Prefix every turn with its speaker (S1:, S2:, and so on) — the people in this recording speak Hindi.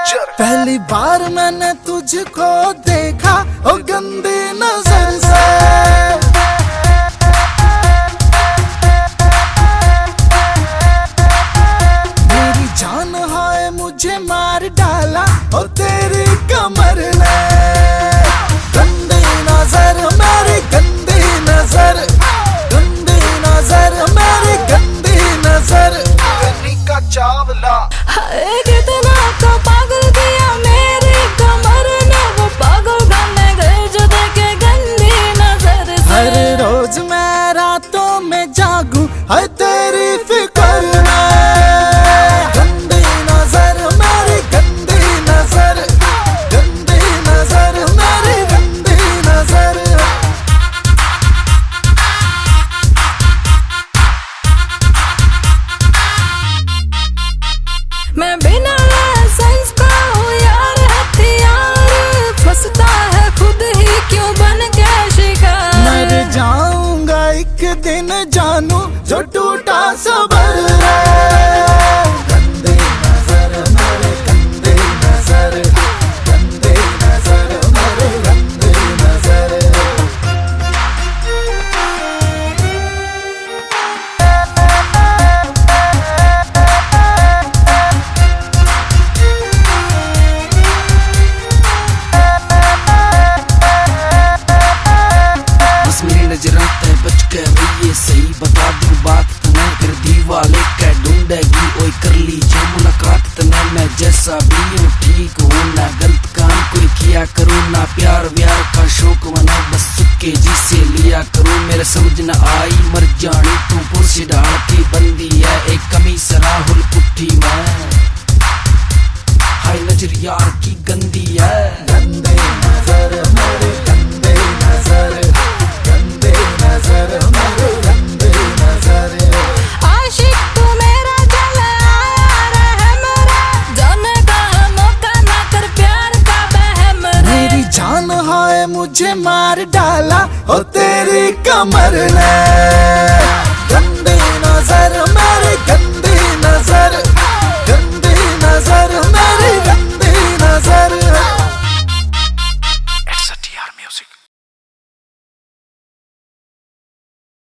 S1: पहली बार मैंने तुझको देखा ओ गंदी नजर से, मेरी जान हाय मुझे मार डाला ओ तेरी कमर ने। गंदी नजर मेरी गंदी नजर, गंदी नजर मेरी गंदी नजर। का चावला
S2: कितना को पागल किया मेरी कमर ने, वो पागल बन गए जो देखे गंदी नजर से।
S1: हर रोज मैं रातों में जागूं है तेरी फिक्र में। गंदी नजर मेरी गंदी नजर, गंदी नजर मेरी गंदी नजर।
S2: मैं बिना लाइसेंस का हूँ यार हथियार, फंसता है खुद ही क्यों बन के शिकार।
S1: मर जाऊंगा एक दिन जानू जो टूटा सबर है। गंदी नजर मेरी गंदी नजर, गंदी नजर मेरी गंदी नजर।
S3: नजरा ते बच के रहिए सही बता दूं बात तने, फिर दीवाले के ढूंढेगी ओए कर लीजिए मुलाकात तने। मैं जैसा भी हूँ ठीक हूँ ना गलत काम कोई किया करूँ, ना प्यार व्यार का शौक मना बस सुखे जिसे लिया करूँ। मेरे समझ न आई मर जानी तू पुरसी डाल की बंदी है, एक कमी सराहुल पुट्ठी में हाय नजर यार की गंदी है।
S1: गंदी नजर मेरी गंदी नजर, गंदी नजर मेरी गंदी नजर।
S2: आशिक तू मेरा जल आया रहम रे, जाने का है मौका ना कर प्यार का बहम रे।
S1: मेरी जान हाय मुझे